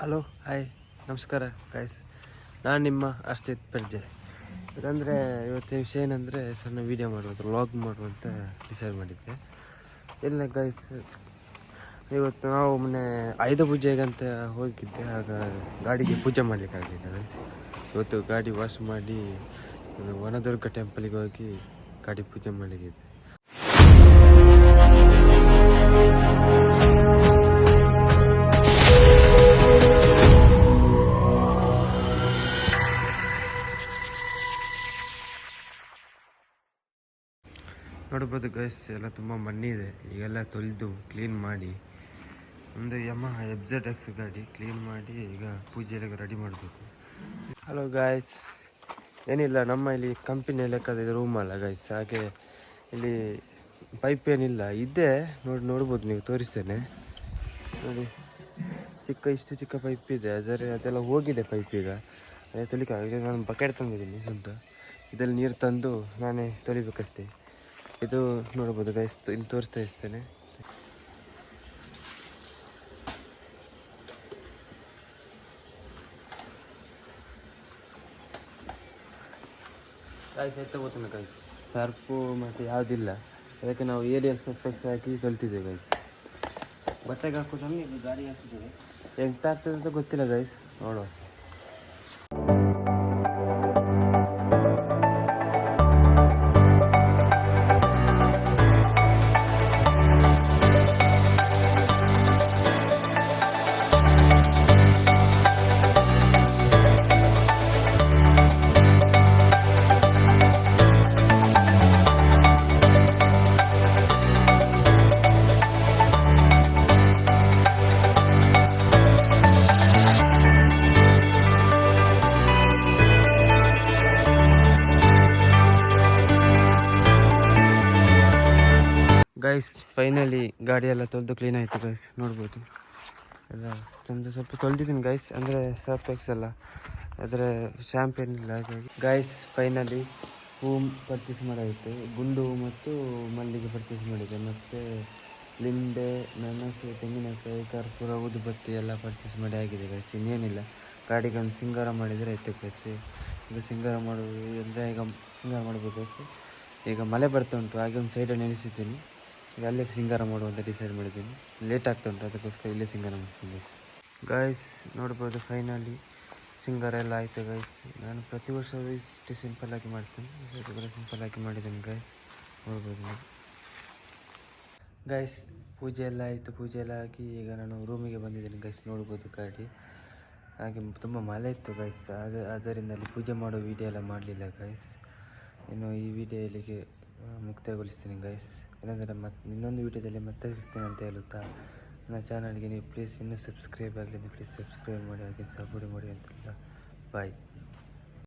Hello hi ನಮಸ್ಕಾರ guys, ನಾನು ನಿಮ್ಮ ಅರ್ಚಿತ್ ಪರ್ಜೆ. ಯಾಕಂದರೆ ಇವತ್ತಿನ ವಿಷಯ ಏನಂದರೆ ಸಣ್ಣ ವೀಡಿಯೋ ಮಾಡುವಂಥ ವ್ಲಾಗ್ ಮಾಡುವಂತ ಡಿಸೈಡ್ ಮಾಡಿದ್ದೆ. ಇಲ್ಲ ಗೈಸ್, ಇವತ್ತು ನಾವು ಮೊನ್ನೆ ಆಯುಧ ಪೂಜೆಗೆ ಅಂತ ಹೋಗಿದ್ದೆ. ಆಗ ಗಾಡಿಗೆ ಪೂಜೆ ಮಾಡಲಿಕ್ಕಾಗಲಿಲ್ಲ ಗೈಸ್. ಇವತ್ತು ಗಾಡಿ ವಾಶ್ ಮಾಡಿ ವನದುರ್ಗ ಟೆಂಪಲಿಗೆ ಹೋಗಿ ಗಾಡಿ ಪೂಜೆ ಮಾಡಲಿಕ್ಕಿದೆ. ನೋಡ್ಬೋದು ಗೈಸ್, ಎಲ್ಲ ತುಂಬ ಮಣ್ಣಿದೆ. ಈಗೆಲ್ಲ ತೊಳೆದು ಕ್ಲೀನ್ ಮಾಡಿ ಒಂದು ಯಮಹ FZ ಗಾಡಿ ಕ್ಲೀನ್ ಮಾಡಿ ಈಗ ಪೂಜೆಗೆ ರೆಡಿ ಮಾಡಬೇಕು. ಹಲೋ ಗಾಯ್ಸ್, ಏನಿಲ್ಲ, ನಮ್ಮ ಇಲ್ಲಿ ಕಂಪನಿ ಲೆಕ್ಕದ ರೂಮ್ ಅಲ್ಲ ಗೈಸ್, ಹಾಗೆ ಇಲ್ಲಿ ಪೈಪ್ ಏನಿಲ್ಲ ಇದೆ. ನೋಡ್ಬೋದು, ನೀವು ತೋರಿಸ್ತೇನೆ ನೋಡಿ. ಇಷ್ಟು ಚಿಕ್ಕ ಪೈಪ್ ಇದೆ, ಅದೆಲ್ಲ ಹೋಗಿದೆ ಪೈಪ್. ಈಗ ಅದೇ ತೊಳಿಕಾಗ ನಾನು ಬಕೆಟ್ ತಂದಿದ್ದೀನಿ ಅಂತ, ಇದರಲ್ಲಿ ನೀರು ತಂದು ನಾನೇ ತೊಳಿಬೇಕಷ್ಟೇ. ಇದು ನೋಡ್ಬೋದು ಗೈಸ್, ಇಲ್ಲಿ ತೋರಿಸ್ತಾ ಇರ್ತೇನೆ. ಗೈಸ್ ಎತ್ತ ಗೊತ್ತಿಲ್ಲ ಗೈಸ್, ಸರ್ಪು ಮತ್ತು ಯಾವುದಿಲ್ಲ, ಅದಕ್ಕೆ ನಾವು ಏರಿಯಲ್ ಸಸ್ಪೆಕ್ಟ್ಸ್ ಹಾಕಿ ತೊಳ್ತಿದ್ದೇವೆ ಗೈಸ್. ಬಟ್ಟೆಗೆ ಹಾಕೋದನ್ನು ಇದು ಗಾಡಿ ಹಾಕಿದ್ದೇವೆ. ಎಂತ ಆಗ್ತದೆ ಅಂತ ಗೊತ್ತಿಲ್ಲ ಗೈಸ್, ನೋಡುವ. ಗೈಸ್ ಫೈನಲಿ ಗಾಡಿ ಎಲ್ಲ ತೊಳೆದು ಕ್ಲೀನ್ ಆಯಿತು ಗೈಸ್, ನೋಡ್ಬೋದು. ಎಲ್ಲ ಚಂದ ಸ್ವಲ್ಪ ತೊಳೆದಿದ್ದೀನಿ ಗೈಸ್, ಅಂದರೆ ಸರ್ಫೆಕ್ಸ್ ಎಲ್ಲ, ಅದರ ಶ್ಯಾಂಪ್ ಏನಿಲ್ಲ ಹಾಗಾಗಿ. ಗೈಸ್ ಫೈನಲಿ ಹೂ ಪರ್ಚೇಸ್ ಮಾಡಾಯಿತು. ಗುಂಡು ಹೂ ಮತ್ತು ಮಲ್ಲಿಗೆ ಪರ್ಚೇಸ್ ಮಾಡಿದೆ, ಮತ್ತು ಲಿಂಬೆ, ಮೆಣಸು, ತೆಂಗಿನಕಾಯಿ, ಕರ್ಪೂರ, ಊದುಬತ್ತಿ ಎಲ್ಲ ಪರ್ಚೇಸ್ ಮಾಡಿ ಆಗಿದೆ ಗೈಸ್. ಇನ್ನೇನಿಲ್ಲ, ಗಾಡಿಗೆ ಒಂದು ಸಿಂಗಾರ ಮಾಡಿದರೆ ಆಯ್ತು ಗೈಸ್. ಈಗ ಸಿಂಗಾರ ಮಾಡೋದು ಅಂದರೆ ಈಗ ಸಿಂಗಾರ ಮಾಡಬೇಕು ಗೈಸ್. ಈಗ ಮಳೆ ಬರ್ತಾ ಉಂಟು, ಹಾಗೆ ಒಂದು ಸೈಡಲ್ಲಿ ನೆನೆಸಿದ್ದೀನಿ. ಈಗ ಅಲ್ಲೇ ಸಿಂಗಾರ ಮಾಡುವಂತ ಡಿಸೈಡ್ ಮಾಡಿದ್ದೀನಿ. ಲೇಟ್ ಆಗ್ತಾ ಉಂಟು, ಅದಕ್ಕೋಸ್ಕರ ಇಲ್ಲೇ ಸಿಂಗಾರ ಮಾಡ್ತೀನಿ ಗೈಸ್. ನೋಡ್ಬೋದು ಫೈನಲಿ ಸಿಂಗಾರ ಎಲ್ಲ ಆಯಿತು ಗೈಸ್. ನಾನು ಪ್ರತಿ ವರ್ಷ ಇಷ್ಟು ಸಿಂಪಲ್ಲಾಗಿ ಮಾಡ್ತೀನಿ, ಸಿಂಪಲ್ಲಾಗಿ ಮಾಡಿದ್ದೀನಿ ಗೈಸ್, ನೋಡ್ಬೋದು ಗೈಸ್. ಪೂಜೆ ಎಲ್ಲ ಆಯಿತು, ಪೂಜೆ ಎಲ್ಲ ಆಗಿ ಈಗ ನಾನು ರೂಮಿಗೆ ಬಂದಿದ್ದೀನಿ ಗೈಸ್, ನೋಡ್ಬೋದು ಗಾಡಿ. ಹಾಗೆ ತುಂಬ ಮಳೆ ಇತ್ತು ಗೈಸ್, ಹಾಗೆ ಅದರಿಂದ ಅಲ್ಲಿ ಪೂಜೆ ಮಾಡೋ ವಿಡಿಯೋ ಎಲ್ಲ ಮಾಡಲಿಲ್ಲ ಗೈಸ್. ಇನ್ನು ಈ ವಿಡಿಯೋ ಇಲ್ಲಿಗೆ ಮುಕ್ತಾಯಗೊಳಿಸ್ತೀನಿ ಗೈಸ್. ಏನಂದರೆ ಇನ್ನೊಂದು ವೀಡಿಯೋದಲ್ಲಿ ಮತ್ತೆ ಸಿಗ್ತೀನಿ ಅಂತ ಹೇಳುತ್ತಾ, ನನ್ನ ಚಾನಲ್ಗೆ ನೀವು ಪ್ಲೀಸ್ ಇನ್ನೂ ಸಬ್ಸ್ಕ್ರೈಬ್ ಆಗಲಿ, ಪ್ಲೀಸ್ ಸಬ್ಸ್ಕ್ರೈಬ್ ಮಾಡಿ, ಹಾಗೆ ಸಪೋರ್ಟ್ ಮಾಡಿ ಅಂತೆಲ್ಲ. ಬಾಯ್.